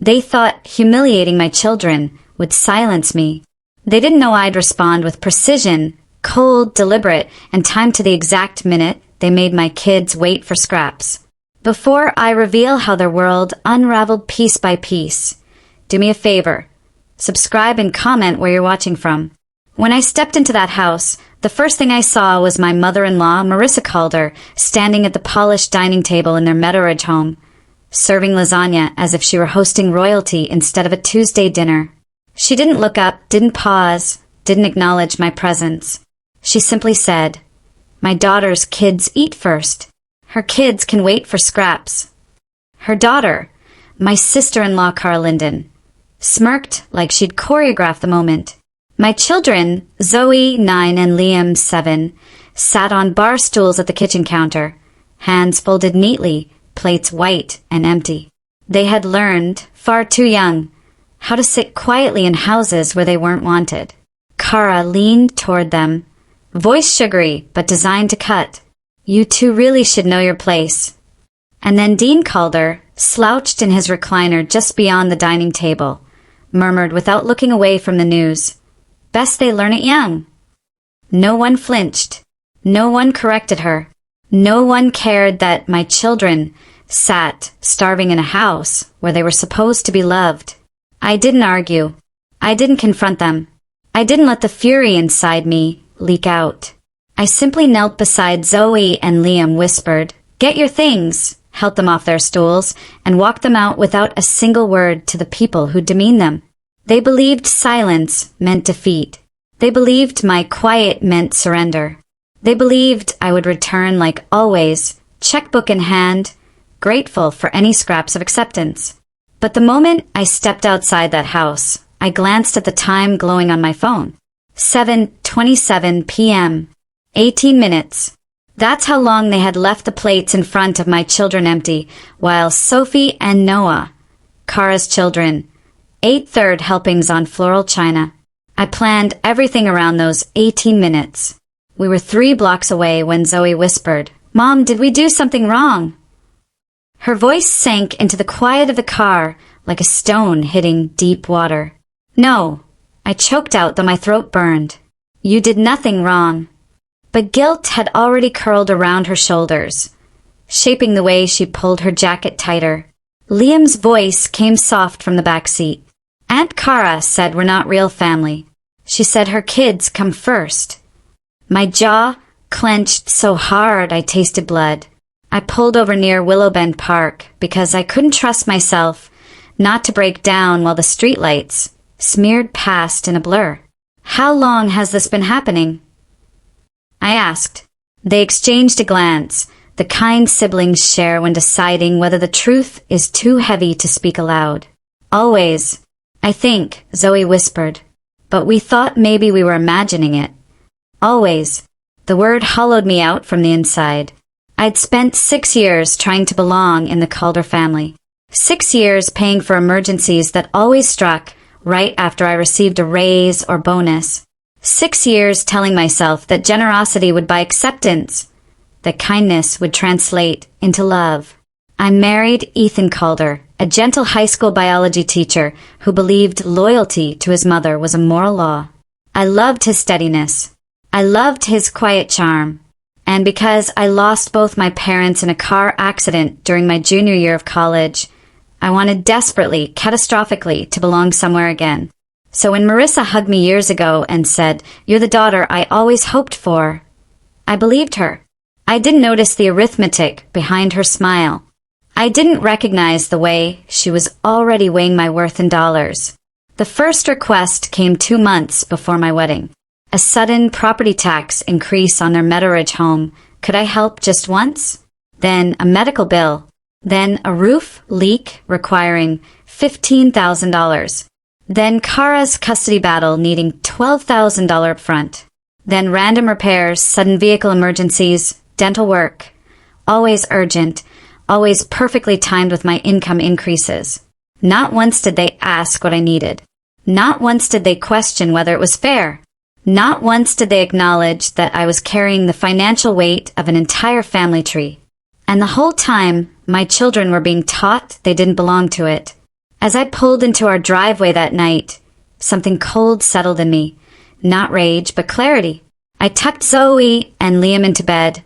They thought humiliating my children would silence me. They didn't know I'd respond with precision, cold, deliberate, and timed to the exact minute they made my kids wait for scraps. Before I reveal how their world unraveled piece by piece, do me a favor. Subscribe and comment where you're watching from. When I stepped into that house, the first thing I saw was my mother-in-law, Marissa called her, standing at the polished dining table in their Meadow home, serving lasagna as if she were hosting royalty instead of a Tuesday dinner. She didn't look up, didn't pause, didn't acknowledge my presence. She simply said, "My daughter's kids eat first. Her kids can wait for scraps." Her daughter, my sister-in-law Cara, smirked like she'd choreographed the moment. My children, Zoe, 9, and Liam, 7, sat on bar stools at the kitchen counter, hands folded neatly, plates white and empty. They had learned, far too young, how to sit quietly in houses where they weren't wanted. Cara leaned toward them, voice sugary but designed to cut. "You two really should know your place." And then Dean Calder, slouched in his recliner just beyond the dining table, murmured without looking away from the news, "Best they learn it young." No one flinched. No one corrected her. No one cared that my children sat starving in a house where they were supposed to be loved. I didn't argue. I didn't confront them. I didn't let the fury inside me leak out. I simply knelt beside Zoe and Liam, whispered, "Get your things," helped them off their stools, and walked them out without a single word to the people who demeaned them. They believed silence meant defeat. They believed my quiet meant surrender. They believed I would return like always, checkbook in hand, grateful for any scraps of acceptance. But the moment I stepped outside that house, I glanced at the time glowing on my phone. 7:27 p.m. 18 minutes. That's how long they had left the plates in front of my children empty, while Sophie and Noah, Cara's children, ate third helpings on floral china. I planned everything around those 18 minutes. We were 3 blocks away when Zoe whispered, "Mom, did we do something wrong?" Her voice sank into the quiet of the car like a stone hitting deep water. "No," I choked out though my throat burned. "You did nothing wrong." But guilt had already curled around her shoulders, shaping the way she pulled her jacket tighter. Liam's voice came soft from the back seat. "Aunt Cara said we're not real family. She said her kids come first." My jaw clenched so hard I tasted blood. I pulled over near Willowbend Park because I couldn't trust myself not to break down while the streetlights smeared past in a blur. "How long has this been happening?" I asked. They exchanged a glance, the kind siblings share when deciding whether the truth is too heavy to speak aloud. "Always, I think," Zoe whispered, "but we thought maybe we were imagining it." Always. The word hollowed me out from the inside. I'd spent 6 years trying to belong in the Calder family. 6 years paying for emergencies that always struck right after I received a raise or bonus. 6 years telling myself that generosity would buy acceptance, that kindness would translate into love. I married Ethan Calder, a gentle high school biology teacher who believed loyalty to his mother was a moral law. I loved his steadiness. I loved his quiet charm. And because I lost both my parents in a car accident during my junior year of college, I wanted desperately, catastrophically, to belong somewhere again. So when Marissa hugged me years ago and said, "You're the daughter I always hoped for," I believed her. I didn't notice the arithmetic behind her smile. I didn't recognize the way she was already weighing my worth in dollars. The first request came 2 months before my wedding. A sudden property tax increase on their Meadow home. Could I help just once? Then a medical bill. Then a roof leak requiring $15,000. Then Cara's custody battle needing $12,000 upfront. Then random repairs, sudden vehicle emergencies, dental work. Always urgent, always perfectly timed with my income increases. Not once did they ask what I needed. Not once did they question whether it was fair. Not once did they acknowledge that I was carrying the financial weight of an entire family tree. And the whole time, my children were being taught they didn't belong to it. As I pulled into our driveway that night, something cold settled in me. Not rage, but clarity. I tucked Zoe and Liam into bed,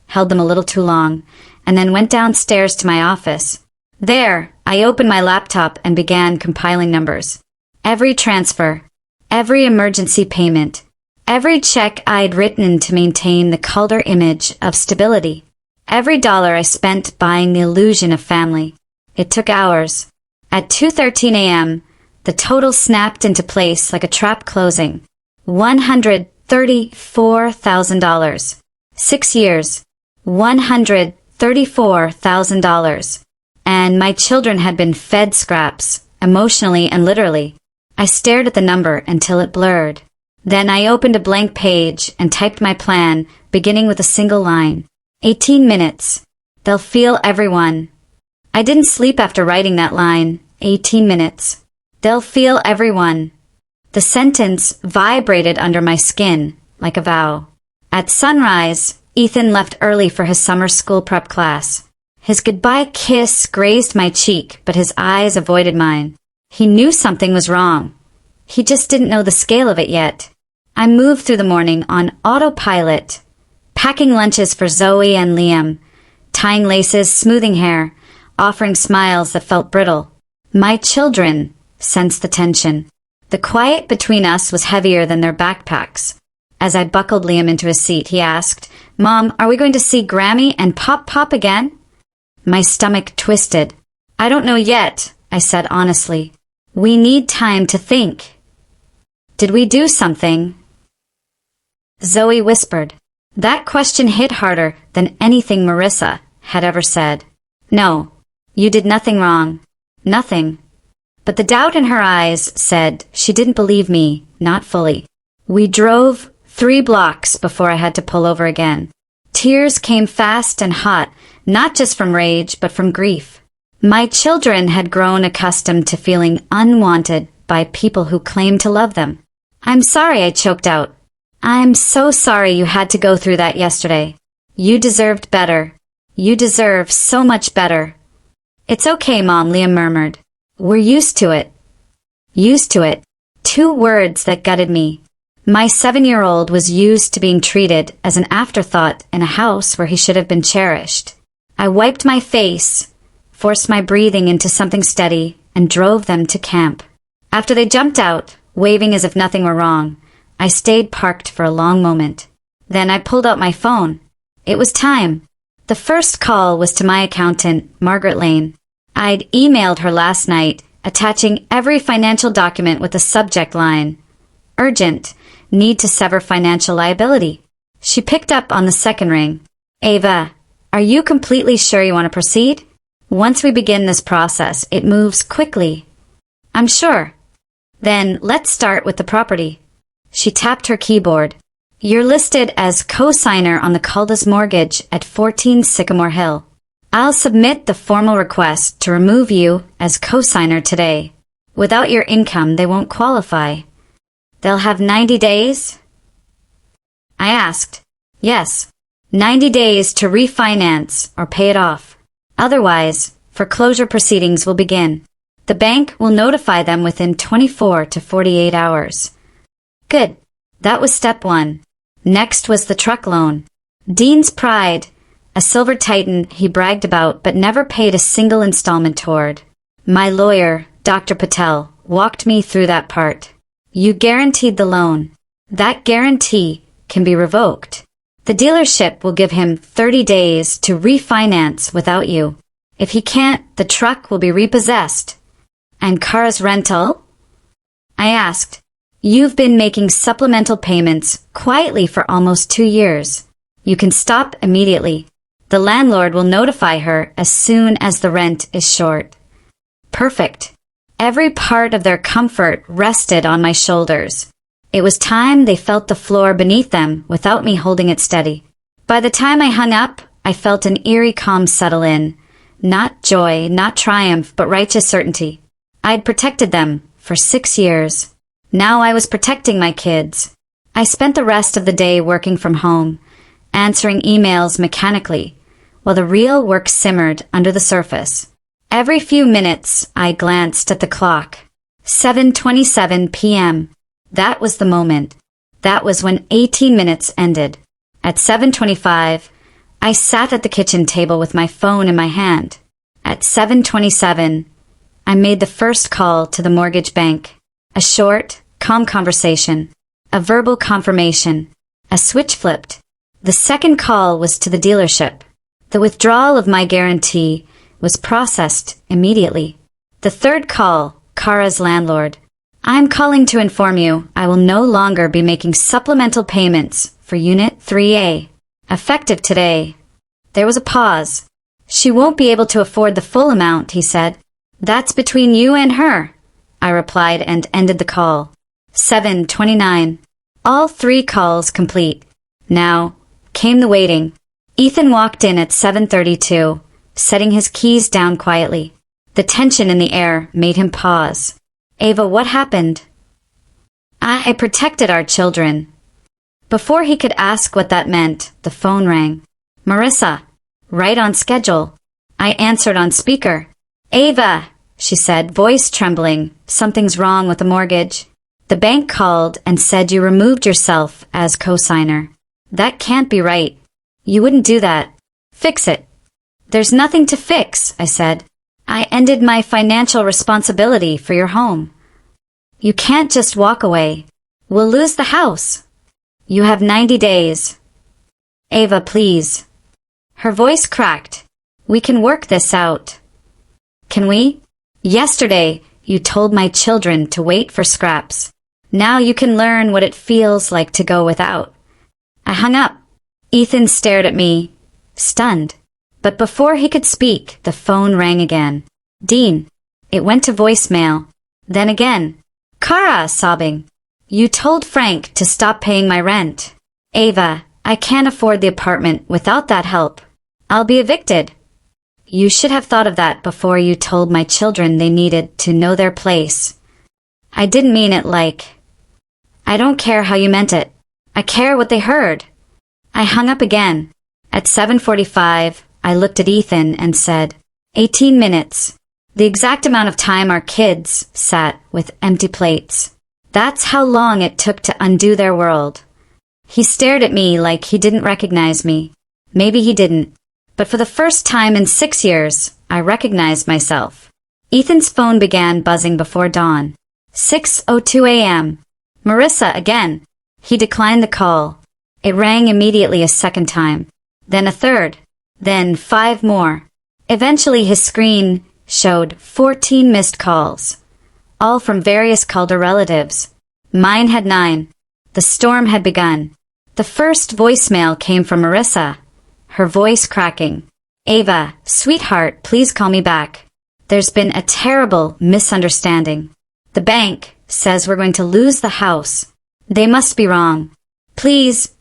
held them a little too long, and then went downstairs to my office. There, I opened my laptop and began compiling numbers. Every transfer, every emergency payment, every check I'd written to maintain the Calder image of stability. Every dollar I spent buying the illusion of family. It took hours. At 2:13 a.m., the total snapped into place like a trap closing. $134,000. 6 years. $134,000. And my children had been fed scraps, emotionally and literally. I stared at the number until it blurred. Then I opened a blank page and typed my plan, beginning with a single line. 18 minutes. They'll feel everyone. I didn't sleep after writing that line. 18 minutes. They'll feel everyone. The sentence vibrated under my skin, like a vow. At sunrise, Ethan left early for his summer school prep class. His goodbye kiss grazed my cheek, but his eyes avoided mine. He knew something was wrong. He just didn't know the scale of it yet. I moved through the morning on autopilot, packing lunches for Zoe and Liam, tying laces, smoothing hair, offering smiles that felt brittle. My children sensed the tension. The quiet between us was heavier than their backpacks. As I buckled Liam into his seat, he asked, "Mom, are we going to see Grammy and Pop again?" My stomach twisted. "I don't know yet," I said honestly. "We need time to think." "Did we do something?" Zoe whispered. That question hit harder than anything Marissa had ever said. "No, you did nothing wrong. Nothing." But the doubt in her eyes said she didn't believe me, not fully. We drove 3 blocks before I had to pull over again. Tears came fast and hot, not just from rage, but from grief. My children had grown accustomed to feeling unwanted by people who claimed to love them. "I'm sorry," I choked out. "I'm so sorry you had to go through that yesterday. You deserved better. You deserve so much better." "It's okay, Mom," Liam murmured. "We're used to it." Used to it. 2 words that gutted me. My 7-year-old was used to being treated as an afterthought in a house where he should have been cherished. I wiped my face, forced my breathing into something steady, and drove them to camp. After they jumped out, waving as if nothing were wrong, I stayed parked for a long moment. Then I pulled out my phone. It was time. The first call was to my accountant, Margaret Lane. I'd emailed her last night, attaching every financial document with the subject line, "Urgent, need to sever financial liability." She picked up on the second ring. "Ava, are you completely sure you want to proceed? Once we begin this process, it moves quickly." "I'm sure." "Then let's start with the property." She tapped her keyboard. "You're listed as co-signer on the Calder's mortgage at 14 Sycamore Hill. I'll submit the formal request to remove you as co-signer today. Without your income, they won't qualify." "They'll have 90 days?" I asked. "Yes, 90 days to refinance or pay it off. Otherwise, foreclosure proceedings will begin. The bank will notify them within 24 to 48 hours. Good. That was step 1. Next was the truck loan. Dean's pride, a silver Titan he bragged about but never paid a single installment toward. My lawyer, Dr. Patel, walked me through that part. You guaranteed the loan. That guarantee can be revoked. The dealership will give him 30 days to refinance without you. If he can't, the truck will be repossessed. And Cara's rental? I asked. You've been making supplemental payments quietly for almost 2 years. You can stop immediately. The landlord will notify her as soon as the rent is short. Perfect. Every part of their comfort rested on my shoulders. It was time they felt the floor beneath them without me holding it steady. By the time I hung up, I felt an eerie calm settle in. Not joy, not triumph, but righteous certainty. I'd protected them for 6 years. Now I was protecting my kids. I spent the rest of the day working from home, answering emails mechanically, while the real work simmered under the surface. Every few minutes, I glanced at the clock. 7:27 p.m. That was the moment. That was when 18 minutes ended. At 7:25, I sat at the kitchen table with my phone in my hand. At 7:27, I made the first call to the mortgage bank. A short, calm conversation. A verbal confirmation. A switch flipped. The second call was to the dealership. The withdrawal of my guarantee was processed immediately. The third call, Cara's landlord. I'm calling to inform you I will no longer be making supplemental payments for Unit 3A. Effective today. There was a pause. She won't be able to afford the full amount, he said. That's between you and her, I replied and ended the call. 7:29. All 3 calls complete. Now came the waiting. Ethan walked in at 7:32, setting his keys down quietly. The tension in the air made him pause. Ava, what happened? I protected our children. Before he could ask what that meant, the phone rang. Marissa, right on schedule. I answered on speaker. Ava, she said, voice trembling, something's wrong with the mortgage. The bank called and said you removed yourself as co-signer. That can't be right. You wouldn't do that. Fix it. There's nothing to fix, I said. I ended my financial responsibility for your home. You can't just walk away. We'll lose the house. You have 90 days. Ava, please. Her voice cracked. We can work this out. Can we? Yesterday, you told my children to wait for scraps. Now you can learn what it feels like to go without. I hung up. Ethan stared at me, stunned. But before he could speak, the phone rang again. Dean. It went to voicemail. Then again. Cara, sobbing. You told Frank to stop paying my rent. Ava, I can't afford the apartment without that help. I'll be evicted. You should have thought of that before you told my children they needed to know their place. I didn't mean it like... I don't care how you meant it. I care what they heard. I hung up again. At 7:45, I looked at Ethan and said, 18 minutes. The exact amount of time our kids sat with empty plates. That's how long it took to undo their world. He stared at me like he didn't recognize me. Maybe he didn't. But for the first time in 6 years, I recognized myself. Ethan's phone began buzzing before dawn. 6:02 a.m. Marissa again. He declined the call. It rang immediately a second time. Then a third. Then 5 more. Eventually his screen showed 14 missed calls. All from various Calder relatives. Mine had 9. The storm had begun. The first voicemail came from Marissa, her voice cracking. Ava, sweetheart, please call me back. There's been a terrible misunderstanding. The bank says we're going to lose the house. They must be wrong. Please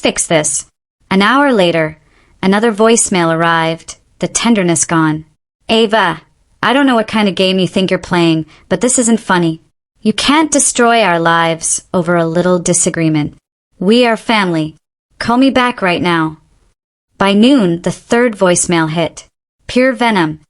fix this. An hour later, another voicemail arrived, the tenderness gone. Ava, I don't know what kind of game you think you're playing, but this isn't funny. You can't destroy our lives over a little disagreement. We are family. Call me back right now. By noon, the third voicemail hit. Pure venom.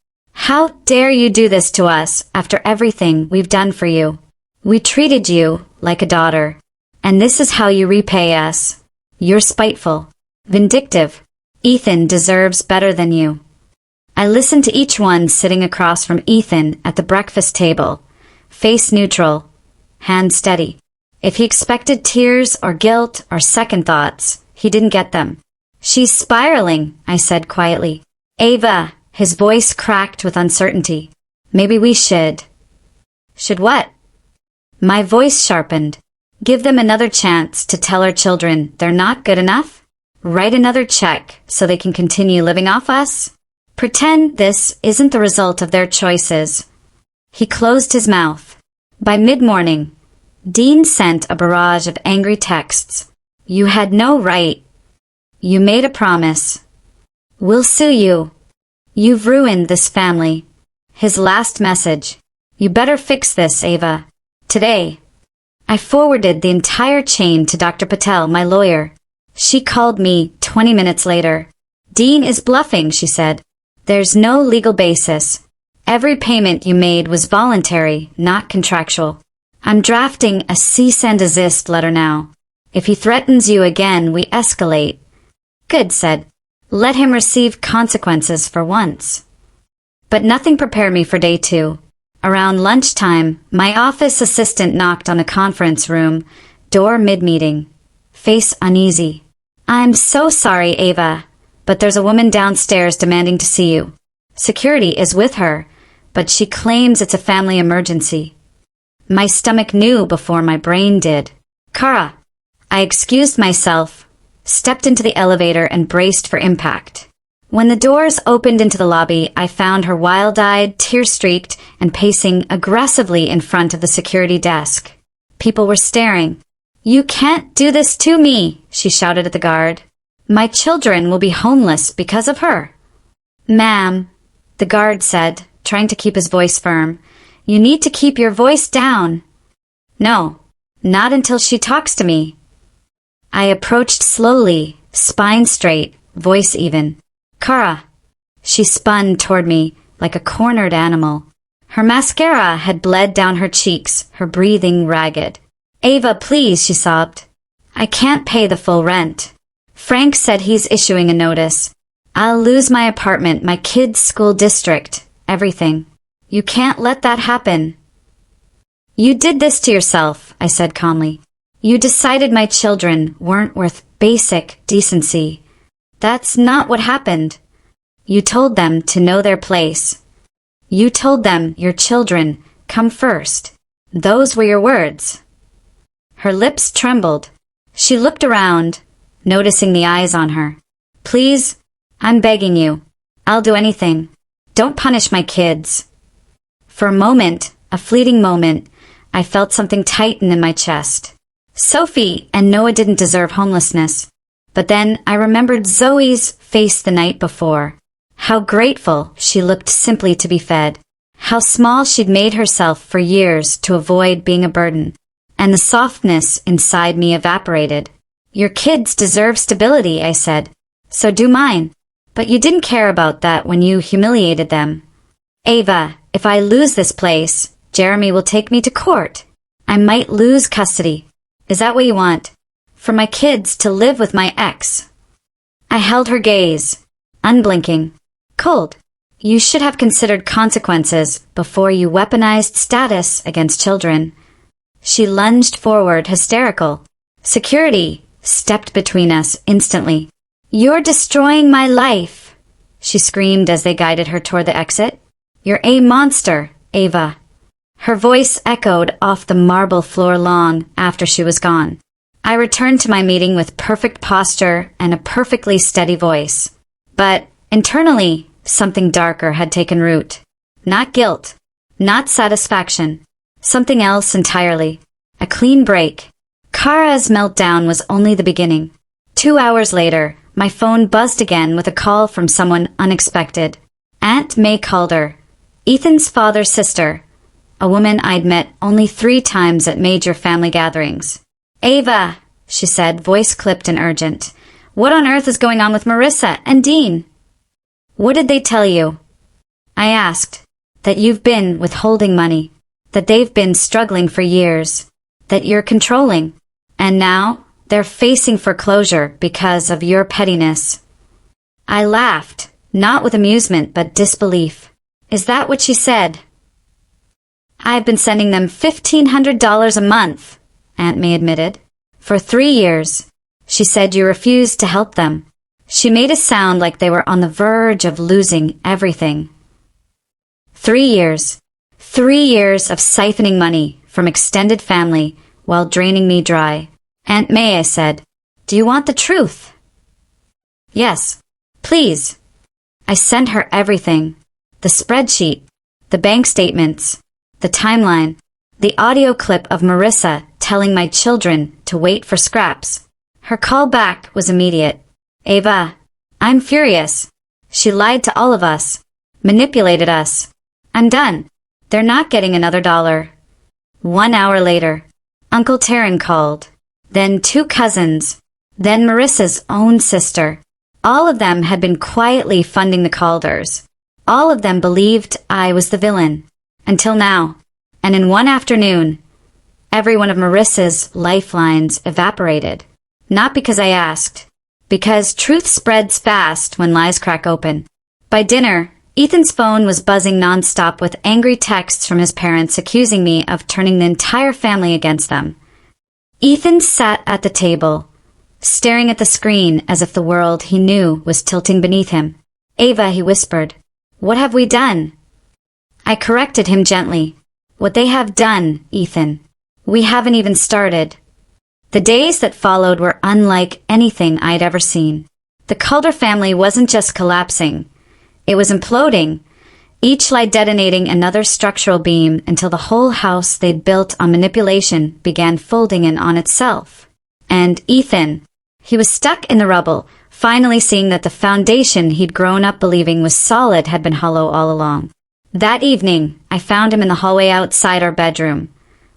How dare you do this to us after everything we've done for you? We treated you like a daughter. And this is how you repay us. You're spiteful. Vindictive. Ethan deserves better than you. I listened to each one sitting across from Ethan at the breakfast table. Face neutral. Hand steady. If he expected tears or guilt or second thoughts, he didn't get them. She's spiraling, I said quietly. Ava, his voice cracked with uncertainty. Maybe we should. Should what? My voice sharpened. Give them another chance to tell our children they're not good enough? Write another check so they can continue living off us? Pretend this isn't the result of their choices. He closed his mouth. By mid-morning, Dean sent a barrage of angry texts. You had no right. You made a promise. We'll sue you. You've ruined this family. His last message. You better fix this, Ava. Today. I forwarded the entire chain to Dr. Patel, my lawyer. She called me 20 minutes later. Dean is bluffing, she said. There's no legal basis. Every payment you made was voluntary, not contractual. I'm drafting a cease and desist letter now. If he threatens you again, we escalate. Good, said. Let him receive consequences for once. But nothing prepared me for day 2. Around lunchtime, my office assistant knocked on the conference room, door mid-meeting. Face uneasy. I'm so sorry, Ava, but there's a woman downstairs demanding to see you. Security is with her, but she claims it's a family emergency. My stomach knew before my brain did. Cara. I excused myself, stepped into the elevator and braced for impact. When the doors opened into the lobby, I found her wild-eyed, tear-streaked, and pacing aggressively in front of the security desk. People were staring. You can't do this to me, she shouted at the guard. My children will be homeless because of her. Ma'am, the guard said, trying to keep his voice firm, you need to keep your voice down. No, not until she talks to me. I approached slowly, spine straight, voice even. Cara. She spun toward me like a cornered animal. Her mascara had bled down her cheeks, her breathing ragged. Ava, please, she sobbed. I can't pay the full rent. Frank said he's issuing a notice. I'll lose my apartment, my kids' school district, everything. You can't let that happen. You did this to yourself, I said calmly. You decided my children weren't worth basic decency. That's not what happened. You told them to know their place. You told them your children come first. Those were your words. Her lips trembled. She looked around, noticing the eyes on her. Please, I'm begging you. I'll do anything. Don't punish my kids. For a moment, a fleeting moment, I felt something tighten in my chest. Sophie and Noah didn't deserve homelessness. But then I remembered Zoe's face the night before. How grateful she looked simply to be fed. How small she'd made herself for years to avoid being a burden. And the softness inside me evaporated. Your kids deserve stability, I said. So do mine. But you didn't care about that when you humiliated them. Ava, if I lose this place, Jeremy will take me to court. I might lose custody. Is that what you want? For my kids to live with my ex. I held her gaze, unblinking, cold. You should have considered consequences before you weaponized status against children. She lunged forward, hysterical. Security stepped between us instantly. You're destroying my life, she screamed as they guided her toward the exit. You're a monster, Ava. Her voice echoed off the marble floor long after she was gone. I returned to my meeting with perfect posture and a perfectly steady voice. But internally, something darker had taken root. Not guilt, not satisfaction, something else entirely. A clean break. Cara's meltdown was only the beginning. 2 hours later, my phone buzzed again with a call from someone unexpected. Aunt May Calder, Ethan's father's sister, a woman I'd met only 3 times at major family gatherings. Ava, she said, voice clipped and urgent. What on earth is going on with Marissa and Dean? What did they tell you? I asked. That you've been withholding money. That they've been struggling for years. That you're controlling. And now they're facing foreclosure because of your pettiness. I laughed, not with amusement but disbelief. Is that what she said? I've been sending them $1,500 a month, Aunt May admitted. For 3 years. She said you refused to help them. She made it sound like they were on the verge of losing everything. 3 years. 3 years of siphoning money from extended family while draining me dry. Aunt May, I said, do you want the truth? Yes, please. I sent her everything. The spreadsheet, the bank statements, the timeline, the audio clip of Marissa telling my children to wait for scraps. Her call back was immediate. Ava, I'm furious. She lied to all of us, manipulated us. I'm done. They're not getting another dollar. 1 hour later, Uncle Taryn called. Then 2 cousins. Then Marissa's own sister. All of them had been quietly funding the Calders. All of them believed I was the villain. Until now. And in one afternoon, every one of Marissa's lifelines evaporated. Not because I asked. Because truth spreads fast when lies crack open. By dinner, Ethan's phone was buzzing nonstop with angry texts from his parents accusing me of turning the entire family against them. Ethan sat at the table, staring at the screen as if the world he knew was tilting beneath him. "Ava," he whispered, "what have we done?" I corrected him gently. "What they have done, Ethan. We haven't even started." The days that followed were unlike anything I'd ever seen. The Calder family wasn't just collapsing. It was imploding, each lie detonating another structural beam until the whole house they'd built on manipulation began folding in on itself. And Ethan, he was stuck in the rubble, finally seeing that the foundation he'd grown up believing was solid had been hollow all along. That evening, I found him in the hallway outside our bedroom.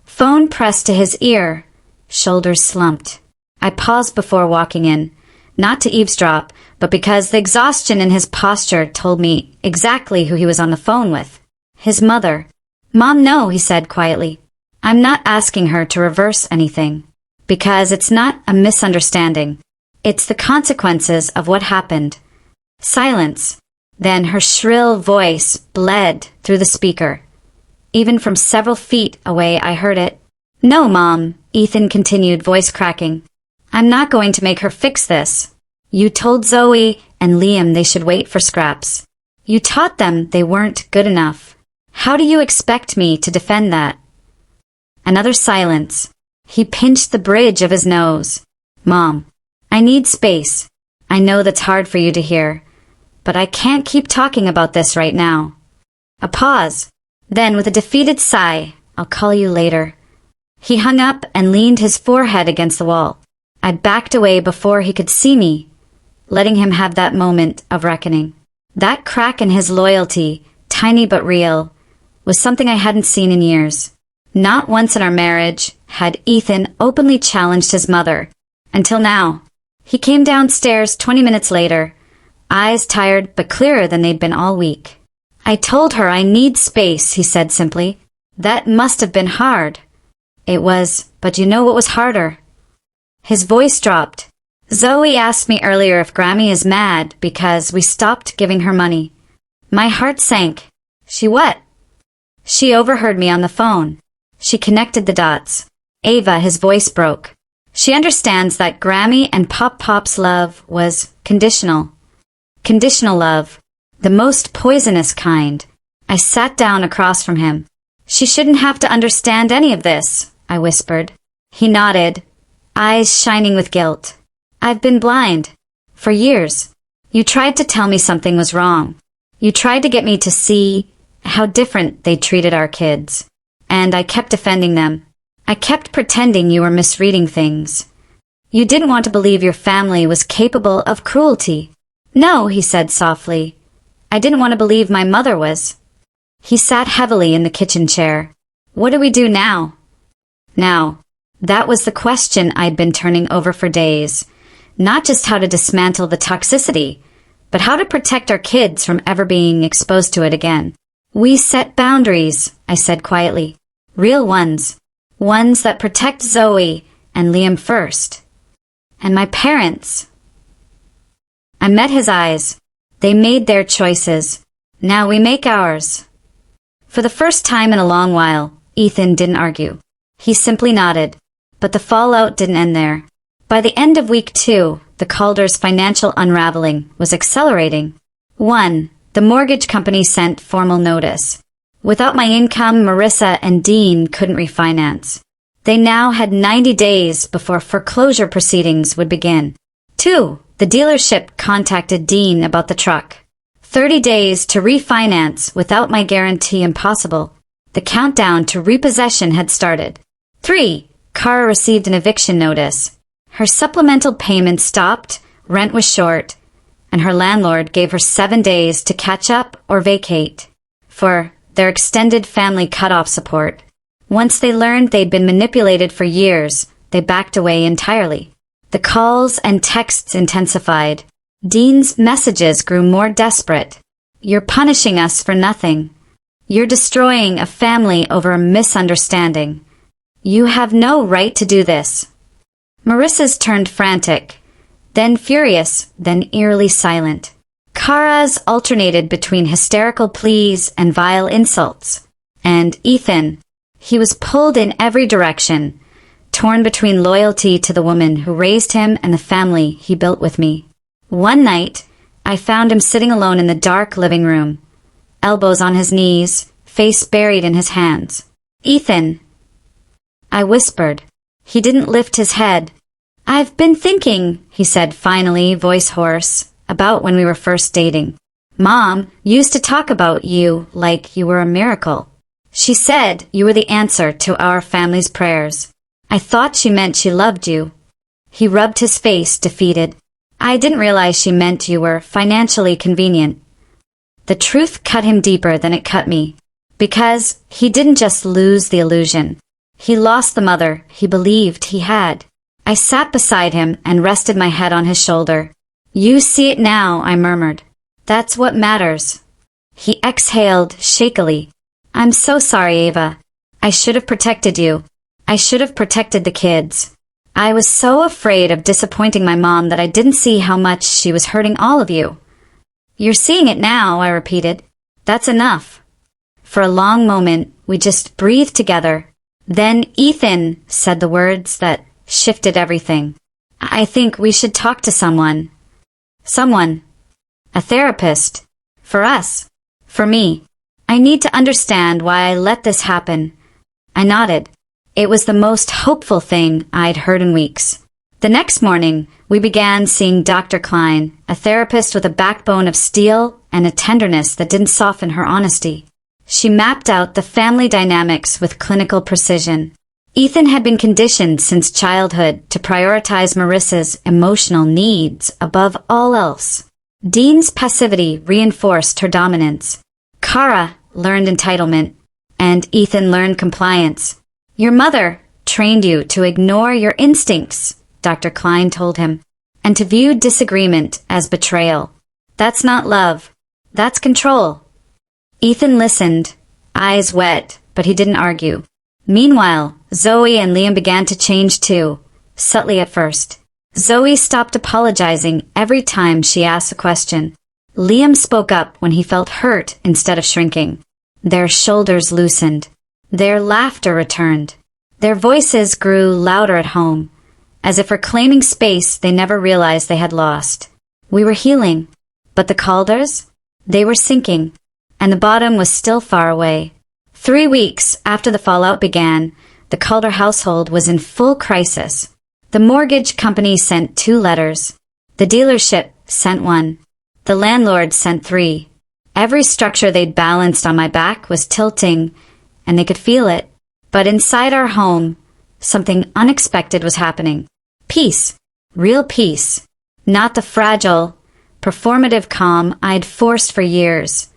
Phone pressed to his ear, shoulders slumped. I paused before walking in, not to eavesdrop, but because the exhaustion in his posture told me exactly who he was on the phone with. His mother. "Mom, no," he said quietly. "I'm not asking her to reverse anything. Because it's not a misunderstanding. It's the consequences of what happened." Silence. Then her shrill voice bled through the speaker. Even from several feet away I heard it. "No, Mom," Ethan continued, voice cracking. "I'm not going to make her fix this. You told Zoe and Liam they should wait for scraps. You taught them they weren't good enough. How do you expect me to defend that?" Another silence. He pinched the bridge of his nose. "Mom, I need space. I know that's hard for you to hear. But I can't keep talking about this right now." A pause. Then, with a defeated sigh, "I'll call you later." He hung up and leaned his forehead against the wall. I backed away before he could see me, letting him have that moment of reckoning. That crack in his loyalty, tiny but real, was something I hadn't seen in years. Not once in our marriage had Ethan openly challenged his mother, until now. He came downstairs 20 minutes later, eyes tired but clearer than they'd been all week. "I told her I need space," he said simply. "That must have been hard." It was, but you know what was harder? His voice dropped. "Zoe asked me earlier if Grammy is mad because we stopped giving her money." My heart sank. "She what?" "She overheard me on the phone." She connected the dots. "Ava," his voice broke. "She understands that Grammy and Pop's love was conditional. Conditional love. The most poisonous kind." I sat down across from him. "She shouldn't have to understand any of this," I whispered. He nodded, eyes shining with guilt. "I've been blind. For years. You tried to tell me something was wrong. You tried to get me to see how different they treated our kids. And I kept defending them. I kept pretending you were misreading things. You didn't want to believe your family was capable of cruelty." "No," he said softly. "I didn't want to believe my mother was." He sat heavily in the kitchen chair. "What do we do now?" Now, that was the question I'd been turning over for days. Not just how to dismantle the toxicity, but how to protect our kids from ever being exposed to it again. "We set boundaries," I said quietly. "Real ones. Ones that protect Zoe and Liam first. And my parents." I met his eyes. They made their choices. Now we make ours. For the first time in a long while, Ethan didn't argue. He simply nodded. But the fallout didn't end there. By the end of week 2, the Calder's financial unraveling was accelerating. 1. The mortgage company sent formal notice. Without my income, Marissa and Dean couldn't refinance. They now had 90 days before foreclosure proceedings would begin. 2. The dealership contacted Dean about the truck. 30 days to refinance without my guarantee impossible. The countdown to repossession had started. 3. Cara received an eviction notice. Her supplemental payment stopped, rent was short, and her landlord gave her 7 days to catch up or vacate for their extended family cutoff support. Once they learned they'd been manipulated for years, they backed away entirely. The calls and texts intensified. Dean's messages grew more desperate. You're punishing us for nothing. You're destroying a family over a misunderstanding. You have no right to do this." Marissa's turned frantic, then furious, then eerily silent. Cara's alternated between hysterical pleas and vile insults. And Ethan, he was pulled in every direction, torn between loyalty to the woman who raised him and the family he built with me. One night, I found him sitting alone in the dark living room, elbows on his knees, face buried in his hands. "Ethan," I whispered. He didn't lift his head. "I've been thinking," he said finally, voice hoarse, "about when we were first dating. Mom used to talk about you like you were a miracle. She said you were the answer to our family's prayers. I thought she meant she loved you." He rubbed his face, defeated. "I didn't realize she meant you were financially convenient." The truth cut him deeper than it cut me, because he didn't just lose the illusion. He lost the mother he believed he had. I sat beside him and rested my head on his shoulder. "You see it now," I murmured. "That's what matters." He exhaled shakily. "I'm so sorry, Ava. I should have protected you. I should have protected the kids. I was so afraid of disappointing my mom that I didn't see how much she was hurting all of you." "You're seeing it now," I repeated. "That's enough." For a long moment, we just breathed together. Then Ethan said the words that shifted everything. "I think we should talk to someone." "Someone?" "A therapist. For us. For me. I need to understand why I let this happen." I nodded. It was the most hopeful thing I'd heard in weeks. The next morning, we began seeing Dr. Klein, a therapist with a backbone of steel and a tenderness that didn't soften her honesty. She mapped out the family dynamics with clinical precision. Ethan had been conditioned since childhood to prioritize Marissa's emotional needs above all else. Dean's passivity reinforced her dominance. Cara learned entitlement, and Ethan learned compliance. "Your mother trained you to ignore your instincts," Dr. Klein told him, "and to view disagreement as betrayal. That's not love. That's control." Ethan listened, eyes wet, but he didn't argue. Meanwhile, Zoe and Liam began to change too, subtly at first. Zoe stopped apologizing every time she asked a question. Liam spoke up when he felt hurt instead of shrinking. Their shoulders loosened. Their laughter returned. Their voices grew louder at home, as if reclaiming space they never realized they had lost. We were healing, but the Calders? They were sinking, and the bottom was still far away. 3 weeks after the fallout began, the Calder household was in full crisis. The mortgage company sent 2 letters. The dealership sent 1. The landlord sent 3. Every structure they'd balanced on my back was tilting, and they could feel it. But inside our home, something unexpected was happening. Peace. Real peace. Not the fragile, performative calm I'd forced for years,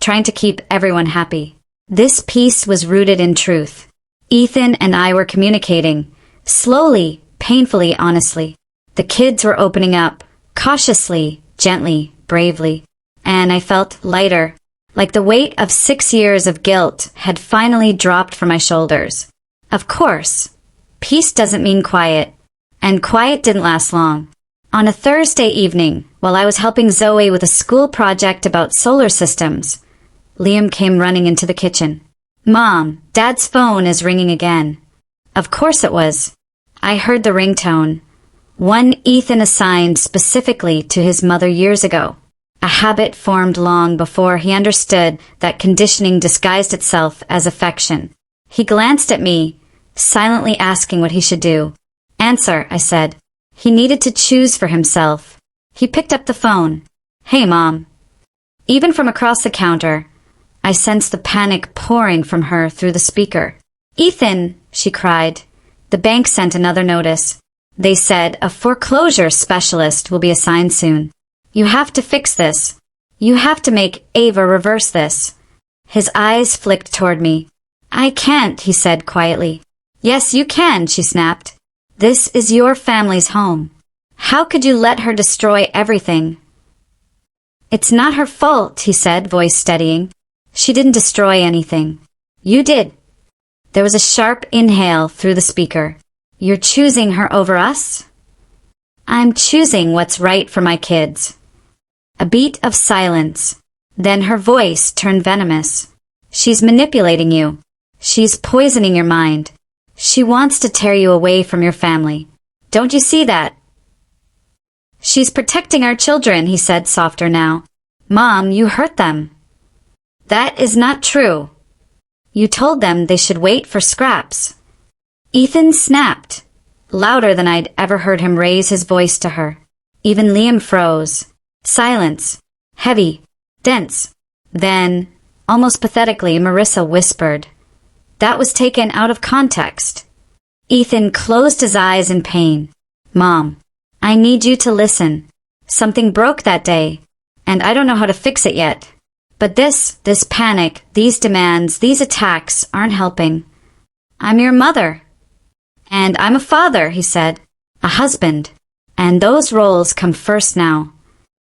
trying to keep everyone happy. This peace was rooted in truth. Ethan and I were communicating, slowly, painfully, honestly. The kids were opening up, cautiously, gently, bravely. And I felt lighter, like the weight of 6 years of guilt had finally dropped from my shoulders. Of course, peace doesn't mean quiet, and quiet didn't last long. On a Thursday evening, while I was helping Zoe with a school project about solar systems, Liam came running into the kitchen. "Mom, Dad's phone is ringing again." Of course it was. I heard the ringtone, one Ethan assigned specifically to his mother years ago. A habit formed long before he understood that conditioning disguised itself as affection. He glanced at me, silently asking what he should do. "Answer," I said. He needed to choose for himself. He picked up the phone. "Hey, Mom." Even from across the counter, I sensed the panic pouring from her through the speaker. "Ethan," she cried. "The bank sent another notice. They said a foreclosure specialist will be assigned soon. You have to fix this. You have to make Ava reverse this." His eyes flicked toward me. "I can't," he said quietly. "Yes, you can," she snapped. "This is your family's home. How could you let her destroy everything?" It's not her fault, he said, voice steadying. She didn't destroy anything. You did. There was a sharp inhale through the speaker. You're choosing her over us? I'm choosing what's right for my kids. A beat of silence. Then her voice turned venomous. She's manipulating you. She's poisoning your mind. She wants to tear you away from your family. Don't you see that? She's protecting our children, he said, softer now. Mom, you hurt them. That is not true. You told them they should wait for scraps. Ethan snapped, louder than I'd ever heard him raise his voice to her. Even Liam froze. Silence. Heavy. Dense. Then, almost pathetically, Marissa whispered. That was taken out of context. Ethan closed his eyes in pain. Mom, I need you to listen. Something broke that day, and I don't know how to fix it yet. But this panic, these demands, these attacks aren't helping. I'm your mother. And I'm a father, he said. A husband. And those roles come first now.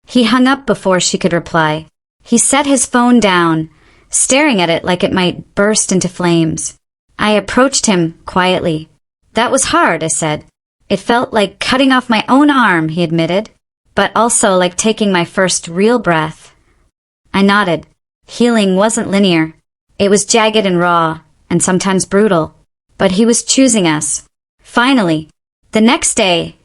He hung up before she could reply. He set his phone down, staring at it like it might burst into flames. I approached him quietly. That was hard, I said. It felt like cutting off my own arm, he admitted, but also like taking my first real breath. I nodded. Healing wasn't linear. It was jagged and raw, and sometimes brutal. But he was choosing us. Finally, the next day,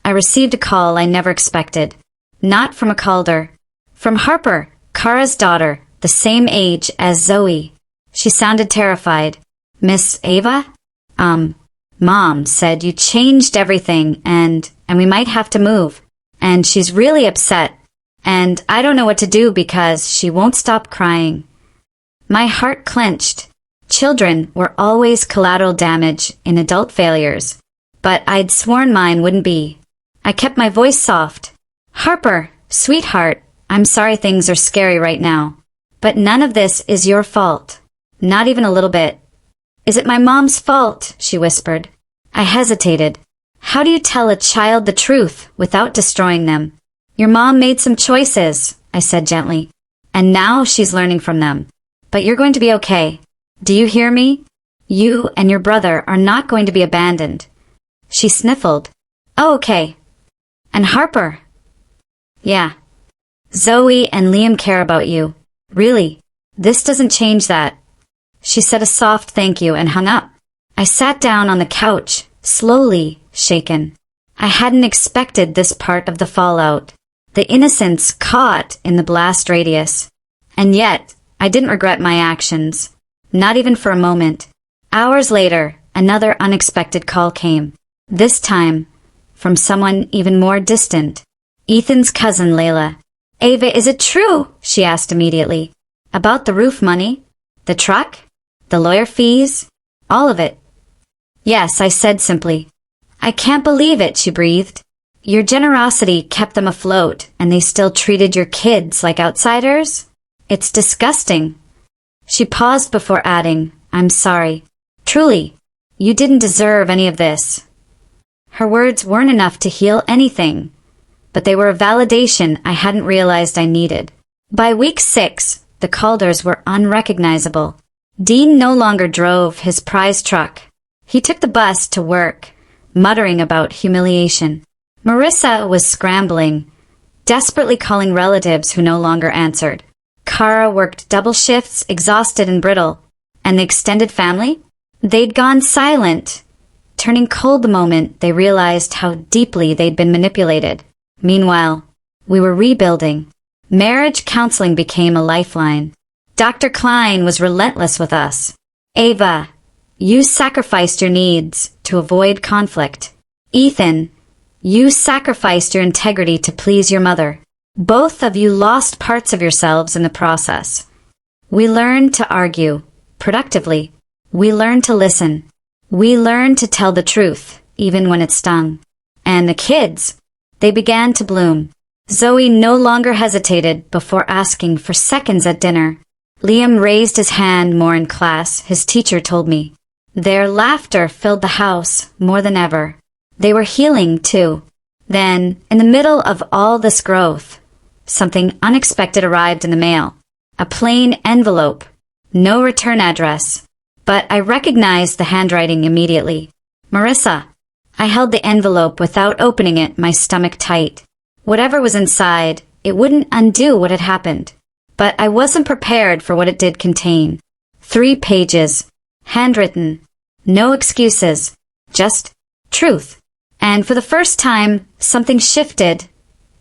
I received a call I never expected. Not from a Calder. From Harper, Cara's daughter, the same age as Zoe. She sounded terrified. Miss Ava? Mom said you changed everything and we might have to move. And she's really upset. And I don't know what to do because she won't stop crying. My heart clenched. Children were always collateral damage in adult failures, but I'd sworn mine wouldn't be. I kept my voice soft. Harper, sweetheart, I'm sorry things are scary right now, but none of this is your fault. Not even a little bit. Is it my mom's fault? She whispered. I hesitated. How do you tell a child the truth without destroying them? Your mom made some choices, I said gently, and now she's learning from them. But you're going to be okay. Do you hear me? You and your brother are not going to be abandoned. She sniffled. Oh, okay. And Harper? Yeah. Zoe and Liam care about you. Really. This doesn't change that. She said a soft thank you and hung up. I sat down on the couch, slowly, shaken. I hadn't expected this part of the fallout. The innocence caught in the blast radius. And yet, I didn't regret my actions. Not even for a moment. Hours later, another unexpected call came. This time, from someone even more distant. Ethan's cousin, Layla. Ava, is it true? She asked immediately. About the roof money? The truck? The lawyer fees? All of it. Yes, I said simply. I can't believe it, she breathed. Your generosity kept them afloat, and they still treated your kids like outsiders? It's disgusting. She paused before adding, I'm sorry. Truly, you didn't deserve any of this. Her words weren't enough to heal anything, but they were a validation I hadn't realized I needed. By week 6, the Calders were unrecognizable. Dean no longer drove his prize truck. He took the bus to work, muttering about humiliation. Marissa was scrambling, desperately calling relatives who no longer answered. Cara worked double shifts, exhausted and brittle. And the extended family? They'd gone silent, turning cold the moment they realized how deeply they'd been manipulated. Meanwhile, we were rebuilding. Marriage counseling became a lifeline. Dr. Klein was relentless with us. Ava, you sacrificed your needs to avoid conflict. Ethan, you sacrificed your integrity to please your mother. Both of you lost parts of yourselves in the process. We learned to argue, productively. We learned to listen. We learned to tell the truth, even when it stung. And the kids, they began to bloom. Zoe no longer hesitated before asking for seconds at dinner. Liam raised his hand more in class, his teacher told me. Their laughter filled the house more than ever. They were healing, too. Then, in the middle of all this growth, something unexpected arrived in the mail. A plain envelope. No return address. But I recognized the handwriting immediately. Marissa. I held the envelope without opening it, my stomach tight. Whatever was inside, it wouldn't undo what had happened. But I wasn't prepared for what it did contain. 3 pages. Handwritten. No excuses. Just truth. And for the first time, something shifted.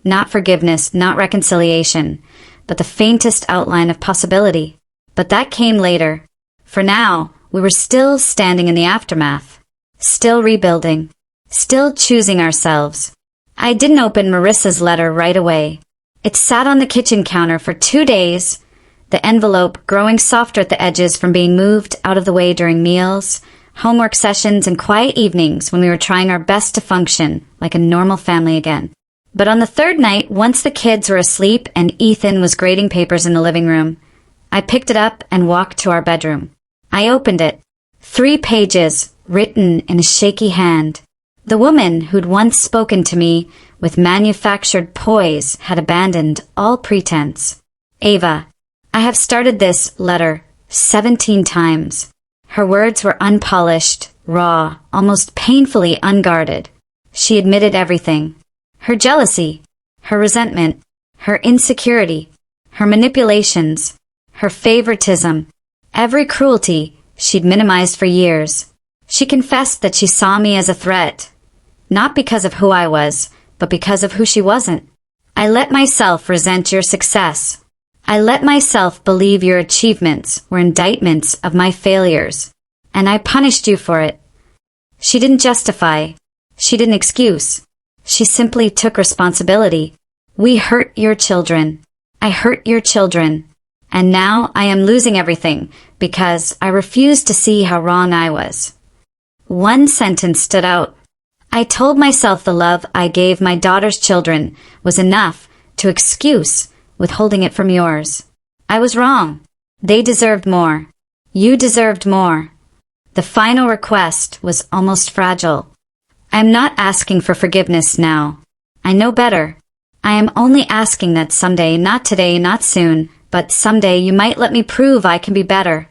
Not forgiveness, not reconciliation, but the faintest outline of possibility. But that came later. For now, we were still standing in the aftermath. Still rebuilding. Still choosing ourselves. I didn't open Marissa's letter right away. It sat on the kitchen counter for 2 days, the envelope growing softer at the edges from being moved out of the way during meals, homework sessions, and quiet evenings when we were trying our best to function like a normal family again. But on the 3rd night, once the kids were asleep and Ethan was grading papers in the living room, I picked it up and walked to our bedroom. I opened it. 3 pages, written in a shaky hand. The woman who'd once spoken to me with manufactured poise had abandoned all pretense. Ava, I have started this letter 17 times. Her words were unpolished, raw, almost painfully unguarded. She admitted everything. Her jealousy, her resentment, her insecurity, her manipulations, her favoritism, every cruelty she'd minimized for years. She confessed that she saw me as a threat, not because of who I was, but because of who she wasn't. I let myself resent your success. I let myself believe your achievements were indictments of my failures, and I punished you for it. She didn't justify. She didn't excuse. She simply took responsibility. We hurt your children. I hurt your children. And now I am losing everything because I refused to see how wrong I was. One sentence stood out. I told myself the love I gave my daughter's children was enough to excuse withholding it from yours. I was wrong. They deserved more. You deserved more. The final request was almost fragile. I am not asking for forgiveness now. I know better. I am only asking that someday, not today, not soon, but someday you might let me prove I can be better.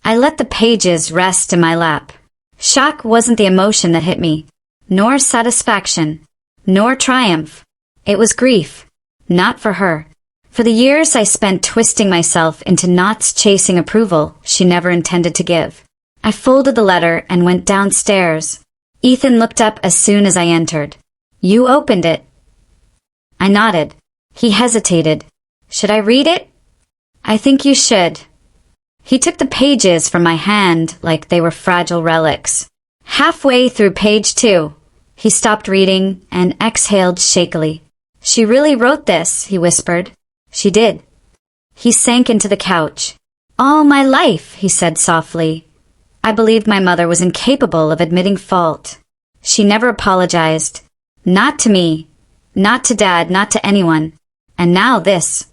I let the pages rest in my lap. Shock wasn't the emotion that hit me, nor satisfaction, nor triumph. It was grief, not for her. For the years I spent twisting myself into knots chasing approval she never intended to give. I folded the letter and went downstairs. Ethan looked up as soon as I entered. You opened it. I nodded. He hesitated. Should I read it? I think you should. He took the pages from my hand like they were fragile relics. Halfway through page 2, he stopped reading and exhaled shakily. She really wrote this, he whispered. She did. He sank into the couch. All my life, he said softly. I believed my mother was incapable of admitting fault. She never apologized. Not to me. Not to Dad, not to anyone. And now this.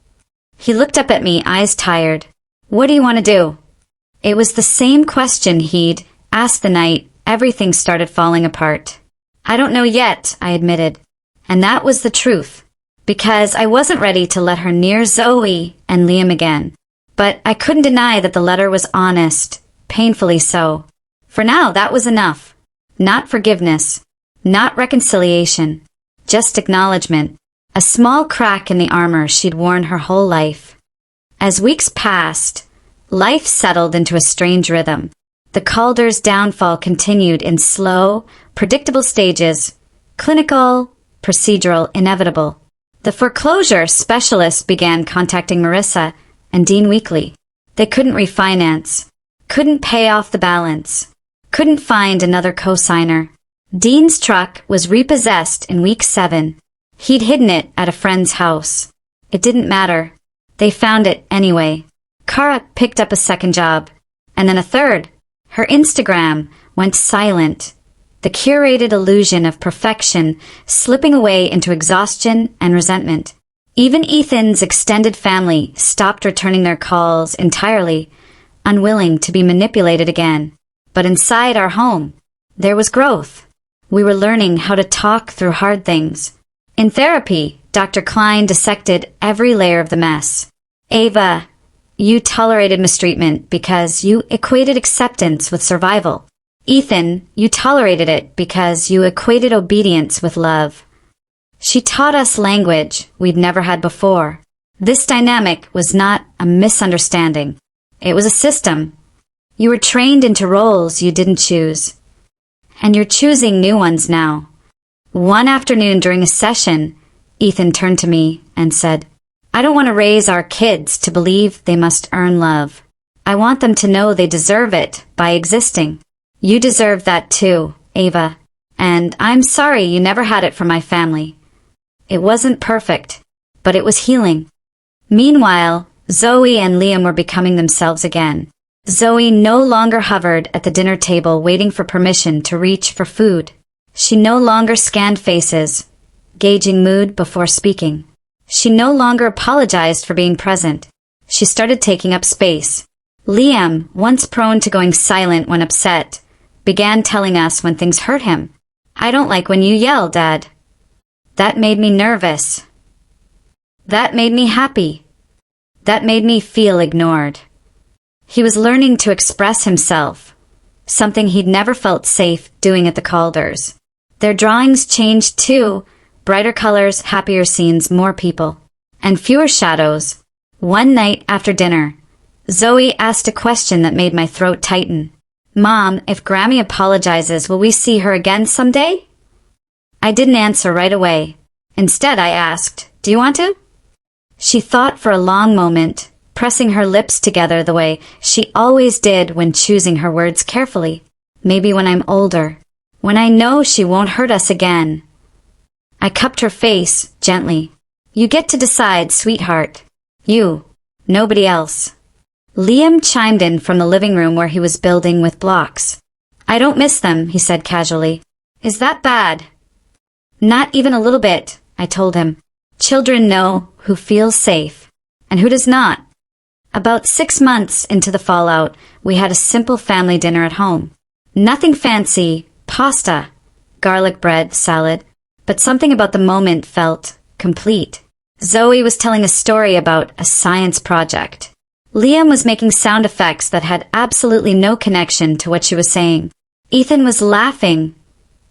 He looked up at me, eyes tired. What do you want to do? It was the same question he'd asked the night everything started falling apart. I don't know yet, I admitted. And that was the truth. Because I wasn't ready to let her near Zoe and Liam again. But I couldn't deny that the letter was honest, painfully so. For now, that was enough. Not forgiveness. Not reconciliation. Just acknowledgement. A small crack in the armor she'd worn her whole life. As weeks passed, life settled into a strange rhythm. The Calder's downfall continued in slow, predictable stages. Clinical, procedural, inevitable. The foreclosure specialists began contacting Marissa and Dean weekly. They couldn't refinance. Couldn't pay off the balance. Couldn't find another co-signer. Dean's truck was repossessed in week 7. He'd hidden it at a friend's house. It didn't matter. They found it anyway. Cara picked up a second job, and then a third. Her Instagram went silent. The curated illusion of perfection slipping away into exhaustion and resentment. Even Ethan's extended family stopped returning their calls entirely, unwilling to be manipulated again. But inside our home, there was growth. We were learning how to talk through hard things. In therapy, Dr. Klein dissected every layer of the mess. Ava, you tolerated mistreatment because you equated acceptance with survival. Ethan, you tolerated it because you equated obedience with love. She taught us language we'd never had before. This dynamic was not a misunderstanding. It was a system. You were trained into roles you didn't choose. And you're choosing new ones now. One afternoon during a session, Ethan turned to me and said, I don't want to raise our kids to believe they must earn love. I want them to know they deserve it by existing. You deserve that too, Ava. And I'm sorry you never had it from my family. It wasn't perfect, but it was healing. Meanwhile, Zoe and Liam were becoming themselves again. Zoe no longer hovered at the dinner table waiting for permission to reach for food. She no longer scanned faces, gauging mood before speaking. She no longer apologized for being present. She started taking up space. Liam, once prone to going silent when upset, began telling us when things hurt him. I don't like when you yell, Dad. That made me nervous. That made me happy. That made me feel ignored. He was learning to express himself, something he'd never felt safe doing at the Calders. Their drawings changed too, brighter colors, happier scenes, more people, and fewer shadows. One night after dinner, Zoe asked a question that made my throat tighten. Mom, if Grammy apologizes, will we see her again someday? I didn't answer right away. Instead, I asked, do you want to? She thought for a long moment, pressing her lips together the way she always did when choosing her words carefully. Maybe when I'm older, when I know she won't hurt us again. I cupped her face gently. You get to decide, sweetheart. You, nobody else. Liam chimed in from the living room where he was building with blocks. I don't miss them, he said casually. Is that bad? Not even a little bit, I told him. Children know who feels safe and who does not. About 6 months into the fallout, we had a simple family dinner at home. Nothing fancy, pasta, garlic bread, salad, but something about the moment felt complete. Zoe was telling a story about a science project. Liam was making sound effects that had absolutely no connection to what she was saying. Ethan was laughing,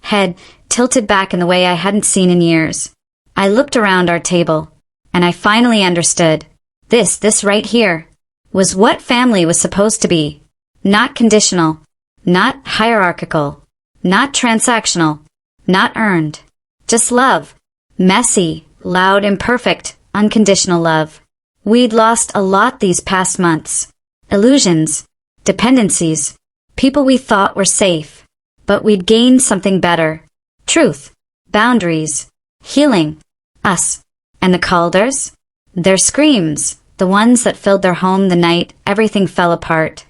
head tilted back in the way I hadn't seen in years. I looked around our table, and I finally understood. This right here, was what family was supposed to be. Not conditional, not hierarchical, not transactional, not earned. Just love. Messy, loud, imperfect, unconditional love. We'd lost a lot these past months. Illusions, dependencies, people we thought were safe. But we'd gained something better. Truth, boundaries, healing. Us. And the Calders? Their screams, the ones that filled their home the night everything fell apart,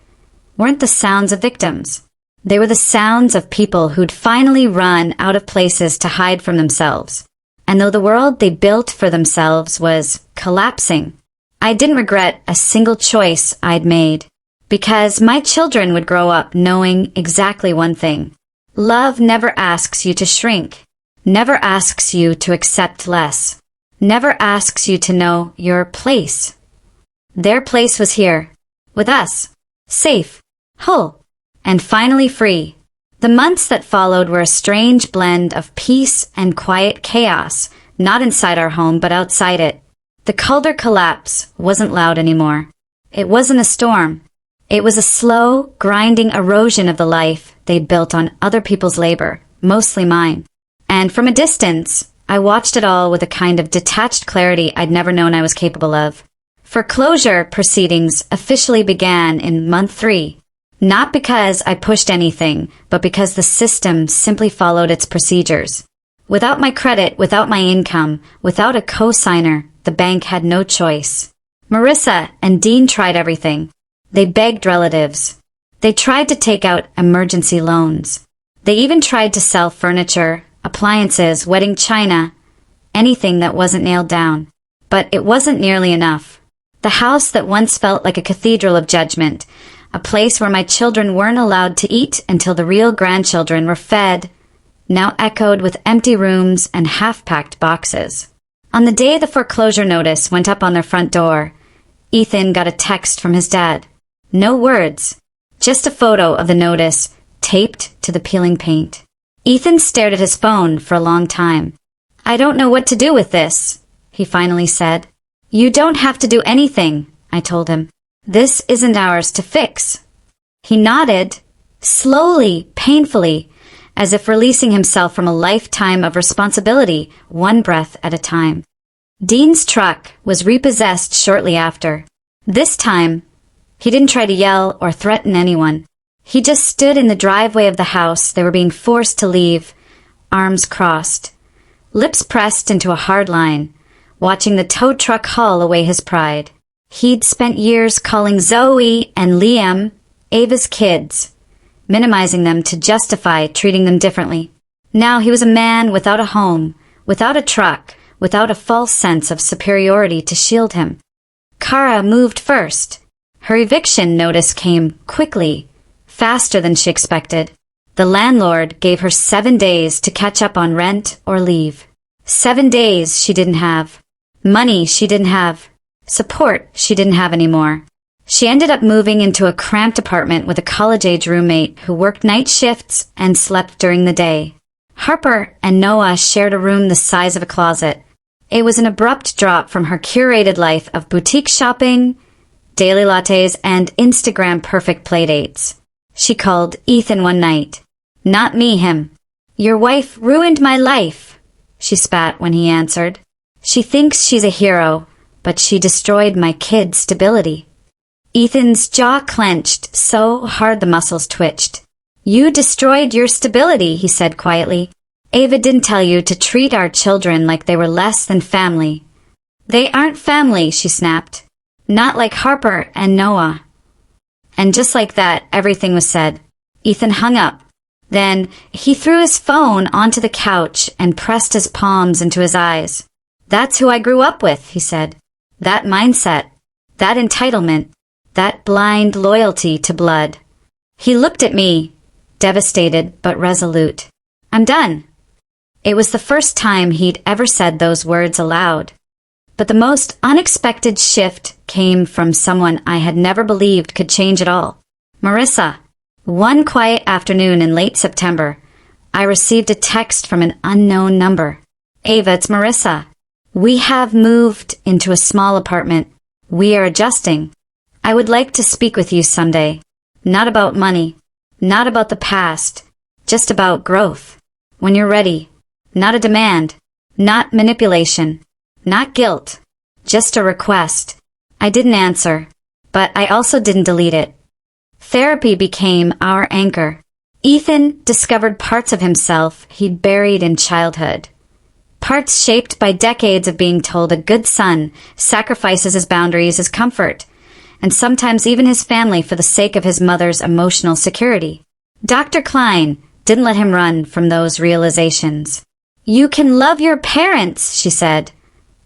weren't the sounds of victims. They were the sounds of people who'd finally run out of places to hide from themselves. And though the world they built for themselves was collapsing, I didn't regret a single choice I'd made, because my children would grow up knowing exactly one thing. Love never asks you to shrink, never asks you to accept less, never asks you to know your place. Their place was here, with us, safe, whole, and finally free. The months that followed were a strange blend of peace and quiet chaos, not inside our home but outside it. The Calder collapse wasn't loud anymore. It wasn't a storm. It was a slow, grinding erosion of the life they'd built on other people's labor, mostly mine. And from a distance, I watched it all with a kind of detached clarity I'd never known I was capable of. Foreclosure proceedings officially began in month 3. Not because I pushed anything, but because the system simply followed its procedures. Without my credit, without my income, without a co-signer, the bank had no choice. Marissa and Dean tried everything. They begged relatives. They tried to take out emergency loans. They even tried to sell furniture, appliances, wedding china, anything that wasn't nailed down. But it wasn't nearly enough. The house that once felt like a cathedral of judgment, a place where my children weren't allowed to eat until the real grandchildren were fed, now echoed with empty rooms and half-packed boxes. On the day the foreclosure notice went up on their front door, Ethan got a text from his dad. No words, just a photo of the notice taped to the peeling paint. Ethan stared at his phone for a long time. "I don't know what to do with this," he finally said. "You don't have to do anything," I told him. "This isn't ours to fix." He nodded, slowly, painfully, as if releasing himself from a lifetime of responsibility, one breath at a time. Dean's truck was repossessed shortly after. This time, he didn't try to yell or threaten anyone. He just stood in the driveway of the house they were being forced to leave, arms crossed, lips pressed into a hard line, watching the tow truck haul away his pride. He'd spent years calling Zoe and Liam Ava's kids, minimizing them to justify treating them differently. Now he was a man without a home, without a truck, without a false sense of superiority to shield him. Cara moved first. Her eviction notice came quickly, faster than she expected. The landlord gave her 7 days to catch up on rent or leave. 7 days she didn't have. Money she didn't have. Support she didn't have anymore. She ended up moving into a cramped apartment with a college-age roommate who worked night shifts and slept during the day. Harper and Noah shared a room the size of a closet. It was an abrupt drop from her curated life of boutique shopping, daily lattes, and Instagram-perfect playdates. She called Ethan one night. "Not me, him. Your wife ruined my life," she spat when he answered. "She thinks she's a hero, but she destroyed my kid's stability." Ethan's jaw clenched so hard the muscles twitched. "You destroyed your stability," he said quietly. "Ava didn't tell you to treat our children like they were less than family." "They aren't family," she snapped. "Not like Harper and Noah." And just like that, everything was said. Ethan hung up. Then he threw his phone onto the couch and pressed his palms into his eyes. "That's who I grew up with," he said. "That mindset, that entitlement, that blind loyalty to blood." He looked at me, devastated but resolute. "I'm done." It was the first time he'd ever said those words aloud. But the most unexpected shift came from someone I had never believed could change at all. Marissa. One quiet afternoon in late September, I received a text from an unknown number. "Ava, it's Marissa. We have moved into a small apartment. We are adjusting. I would like to speak with you someday. Not about money, not about the past, just about growth. When you're ready. Not a demand, not manipulation, not guilt, just a request." I didn't answer, but I also didn't delete it. Therapy became our anchor. Ethan discovered parts of himself he'd buried in childhood. Parts shaped by decades of being told a good son sacrifices his boundaries, his comfort, and sometimes even his family for the sake of his mother's emotional security. Dr. Klein didn't let him run from those realizations. "You can love your parents," she said,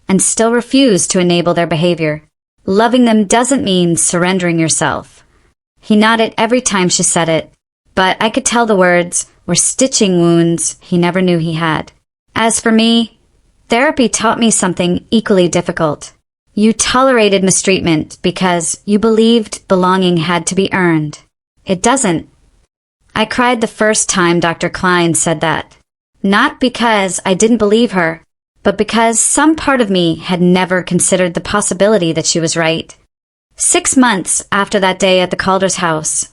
and still refuse to enable their behavior. "Loving them doesn't mean surrendering yourself." He nodded every time she said it, but I could tell the words were stitching wounds he never knew he had. As for me, therapy taught me something equally difficult. You tolerated mistreatment because you believed belonging had to be earned. It doesn't. I cried the first time Dr. Klein said that. Not because I didn't believe her, but because some part of me had never considered the possibility that she was right. 6 months after that day at the Calder's house,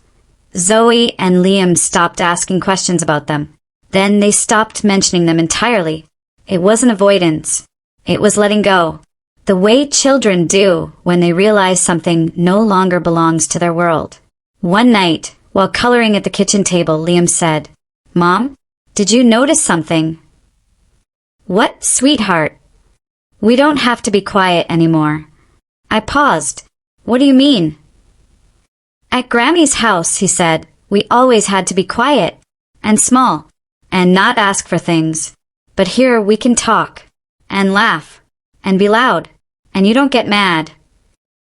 Zoe and Liam stopped asking questions about them. Then they stopped mentioning them entirely. It wasn't avoidance. It was letting go. The way children do when they realize something no longer belongs to their world. One night, while coloring at the kitchen table, Liam said, "Mom, did you notice something?" "What, sweetheart?" "We don't have to be quiet anymore." I paused. "What do you mean?" "At Grammy's house," he said, "we always had to be quiet and small and not ask for things. But here we can talk and laugh and be loud, and you don't get mad."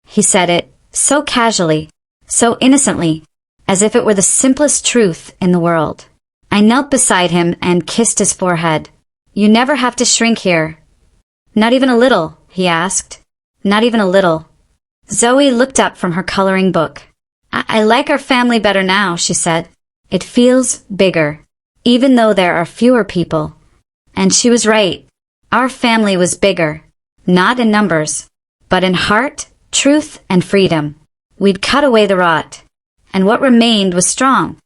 He said it so casually, so innocently, as if it were the simplest truth in the world. I knelt beside him and kissed his forehead. "You never have to shrink here." Not even a little, he asked. Not even a little. Zoe looked up from her coloring book. I like our family better now, she said. It feels bigger, even though there are fewer people. And she was right. Our family was bigger, not in numbers, but in heart, truth, and freedom. We'd cut away the rot, and what remained was strong.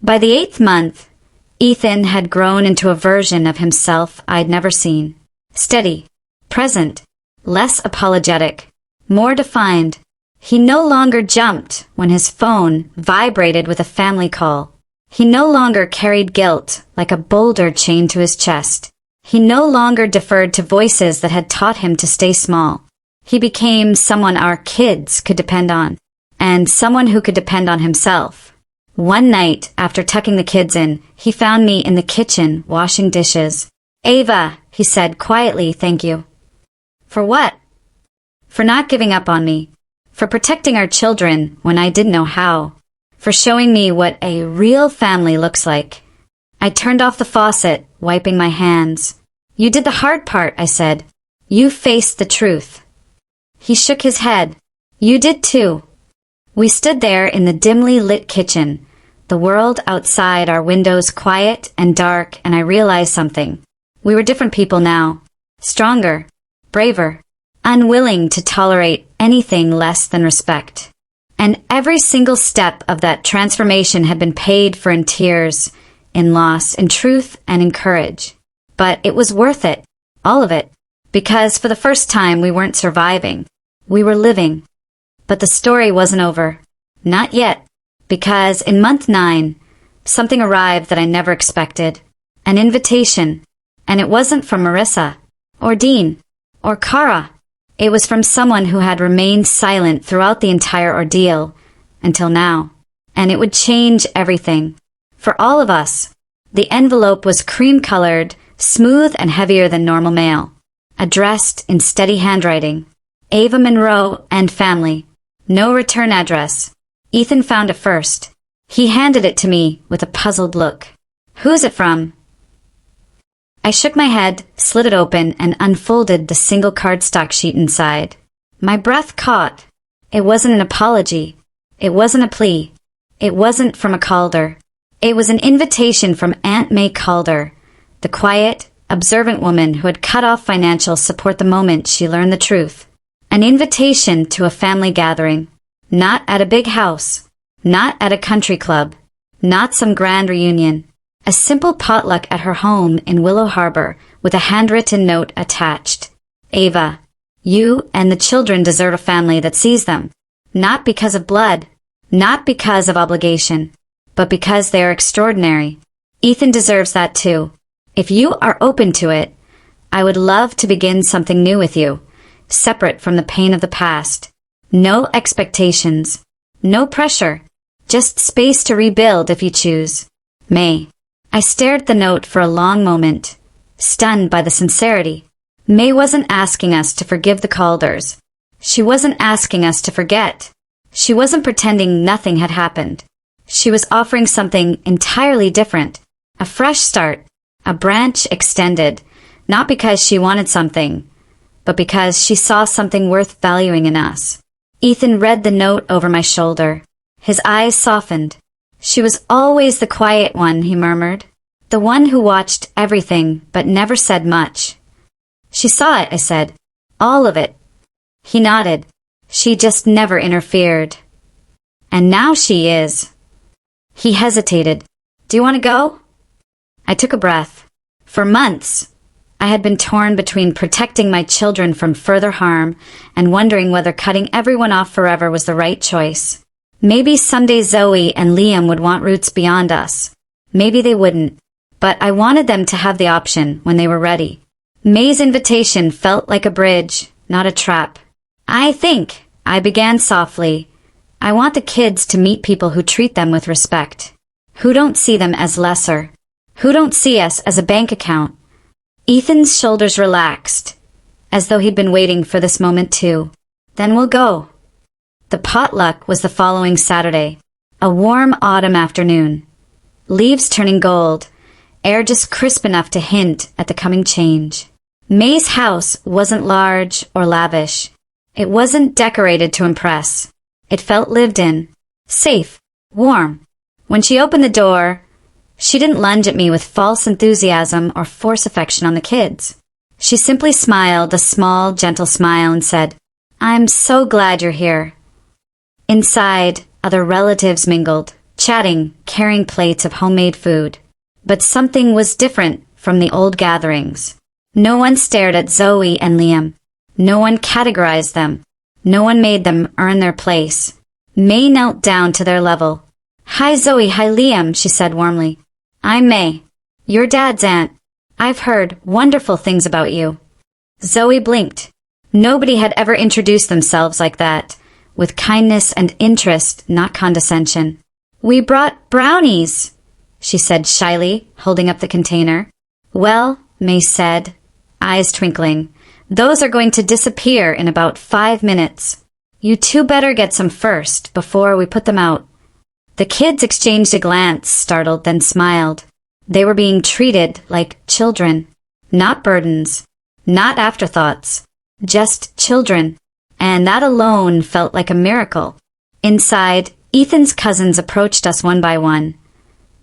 By the 8th month, Ethan had grown into a version of himself I'd never seen. Steady, present, less apologetic, more defined. He no longer jumped when his phone vibrated with a family call. He no longer carried guilt like a boulder chained to his chest. He no longer deferred to voices that had taught him to stay small. He became someone our kids could depend on, and someone who could depend on himself. One night, after tucking the kids in, he found me in the kitchen washing dishes. "Ava," he said quietly, "thank you." "For what?" "For not giving up on me. For protecting our children when I didn't know how. For showing me what a real family looks like." I turned off the faucet, wiping my hands. "You did the hard part," I said. "You faced the truth." He shook his head. "You did too." We stood there in the dimly lit kitchen, the world outside our windows quiet and dark, and I realized something. We were different people now. Stronger, braver, unwilling to tolerate anything less than respect. And every single step of that transformation had been paid for in tears, in loss, in truth, and in courage. But it was worth it, all of it, because for the first time we weren't surviving. We were living. But the story wasn't over. Not yet, because in month 9, something arrived that I never expected. An invitation. And it wasn't from Marissa, or Dean, or Cara. It was from someone who had remained silent throughout the entire ordeal, until now. And it would change everything. For all of us. The envelope was cream-colored, smooth and heavier than normal mail. Addressed in steady handwriting. Ava Monroe and family. No return address. Ethan found it first. He handed it to me with a puzzled look. "Who's it from?" I shook my head, slid it open, and unfolded the single cardstock sheet inside. My breath caught. It wasn't an apology. It wasn't a plea. It wasn't from a Calder. It was an invitation from Aunt May Calder, the quiet, observant woman who had cut off financial support the moment she learned the truth. An invitation to a family gathering. Not at a big house. Not at a country club. Not some grand reunion. A simple potluck at her home in Willow Harbor with a handwritten note attached. "Ava, you and the children deserve a family that sees them. Not because of blood. Not because of obligation. But because they are extraordinary. Ethan deserves that too. If you are open to it, I would love to begin something new with you, separate from the pain of the past. No expectations. No pressure. Just space to rebuild if you choose. May." I stared at the note for a long moment, stunned by the sincerity. May wasn't asking us to forgive the Calders. She wasn't asking us to forget. She wasn't pretending nothing had happened. She was offering something entirely different. A fresh start. A branch extended. Not because she wanted something, but because she saw something worth valuing in us. Ethan read the note over my shoulder. His eyes softened. "She was always the quiet one," he murmured. "The one who watched everything but never said much." "She saw it," I said. "All of it." He nodded. "She just never interfered. And now she is." He hesitated. "Do you want to go?" I took a breath. For months, I had been torn between protecting my children from further harm and wondering whether cutting everyone off forever was the right choice. Maybe someday Zoe and Liam would want roots beyond us. Maybe they wouldn't. But I wanted them to have the option when they were ready. May's invitation felt like a bridge, not a trap. I began softly. I want the kids to meet people who treat them with respect. Who don't see them as lesser. Who don't see us as a bank account. Ethan's shoulders relaxed, as though he'd been waiting for this moment too. "Then we'll go." The potluck was the following Saturday, a warm autumn afternoon. Leaves turning gold, air just crisp enough to hint at the coming change. May's house wasn't large or lavish. It wasn't decorated to impress. It felt lived in, safe, warm. When she opened the door, she didn't lunge at me with false enthusiasm or force affection on the kids. She simply smiled a small, gentle smile and said, "I'm so glad you're here." Inside, other relatives mingled, chatting, carrying plates of homemade food. But something was different from the old gatherings. No one stared at Zoe and Liam. No one categorized them. No one made them earn their place. May knelt down to their level. "Hi Zoe, hi Liam," she said warmly. "I'm May, your dad's aunt. I've heard wonderful things about you." Zoe blinked. Nobody had ever introduced themselves like that, with kindness and interest, not condescension. "We brought brownies," she said shyly, holding up the container. "Well," May said, eyes twinkling, "those are going to disappear in about 5 minutes. You two better get some first, before we put them out." The kids exchanged a glance, startled, then smiled. They were being treated like children, not burdens, not afterthoughts, just children, and that alone felt like a miracle. Inside, Ethan's cousins approached us one by one,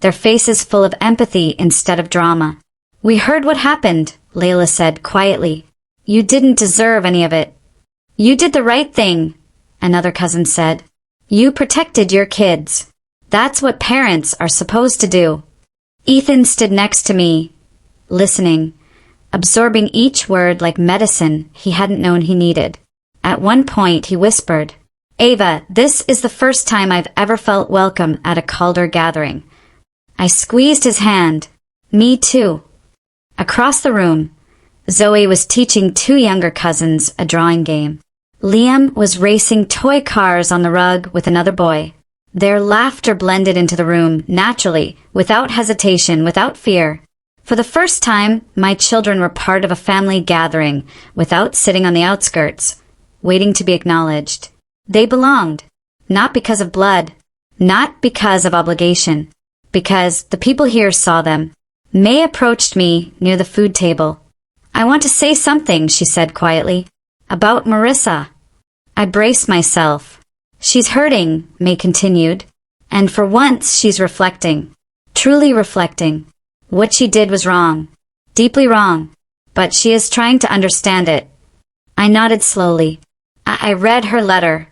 their faces full of empathy instead of drama. "We heard what happened," Layla said quietly. "You didn't deserve any of it." "You did the right thing," another cousin said. "You protected your kids. That's what parents are supposed to do." Ethan stood next to me, listening, absorbing each word like medicine he hadn't known he needed. At one point he whispered, "Ava, this is the first time I've ever felt welcome at a Calder gathering." I squeezed his hand. "Me too." Across the room, Zoe was teaching 2 younger cousins a drawing game. Liam was racing toy cars on the rug with another boy. Their laughter blended into the room naturally, without hesitation, without fear. For the first time, my children were part of a family gathering, without sitting on the outskirts, waiting to be acknowledged. They belonged, not because of blood, not because of obligation, because the people here saw them. May approached me near the food table. "I want to say something," she said quietly, "about Marissa." I braced myself. "She's hurting," May continued, "and for once she's reflecting, truly reflecting. What she did was wrong, deeply wrong, but she is trying to understand it." I nodded slowly. I read her letter.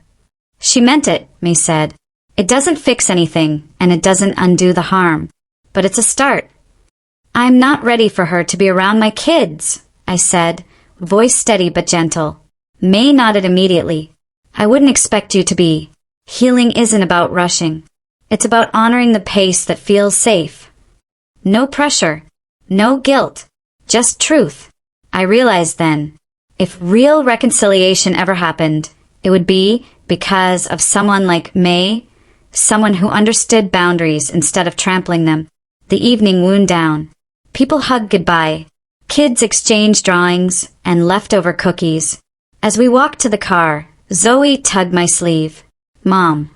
"She meant it," May said. "It doesn't fix anything, and it doesn't undo the harm, but it's a start." "I'm not ready for her to be around my kids," I said, voice steady but gentle. May nodded immediately. "I wouldn't expect you to be. Healing isn't about rushing. It's about honoring the pace that feels safe. No pressure, no guilt, just truth." I realized then, if real reconciliation ever happened, it would be because of someone like May, someone who understood boundaries instead of trampling them. The evening wound down. People hugged goodbye. Kids exchanged drawings and leftover cookies. As we walked to the car, Zoe tugged my sleeve. "Mom."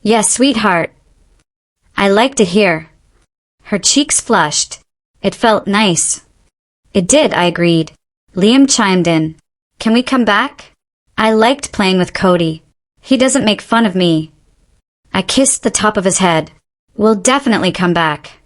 "Yes, sweetheart." "I like to hear." Her cheeks flushed. It felt nice. It did, I agreed. Liam chimed in. "Can we come back? I liked playing with Cody. He doesn't make fun of me." I kissed the top of his head. "We'll definitely come back."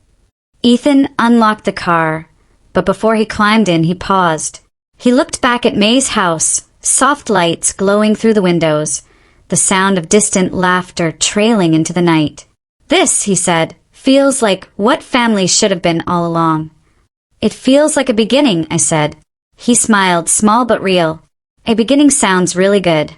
Ethan unlocked the car, but before he climbed in, he paused. He looked back at May's house, soft lights glowing through the windows, the sound of distant laughter trailing into the night. "This," he said, "feels like what family should have been all along." "It feels like a beginning," I said. He smiled, small but real. "A beginning sounds really good."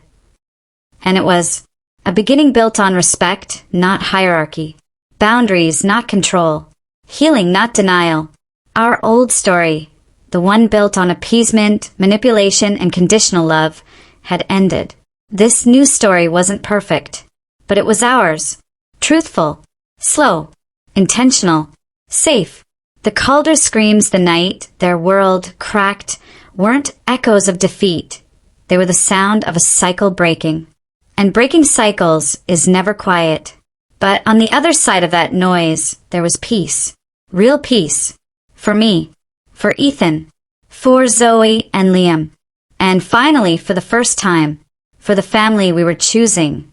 And it was. A beginning built on respect, not hierarchy. Boundaries, not control. Healing, not denial. Our old story, the one built on appeasement, manipulation, and conditional love, had ended. This new story wasn't perfect, but it was ours. Truthful, slow, intentional, safe. The Calder screams the night, their world cracked, weren't echoes of defeat. They were the sound of a cycle breaking. And breaking cycles is never quiet. But on the other side of that noise, there was peace. Real peace. For me. For Ethan. for Zoe and Liam. And finally, for the first time, for the family we were choosing,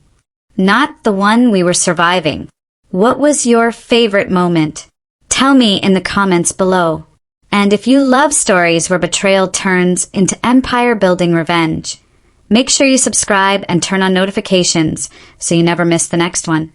not the one we were surviving. What was your favorite moment? Tell me in the comments below. And if you love stories where betrayal turns into empire-building revenge, make sure you subscribe and turn on notifications so you never miss the next one.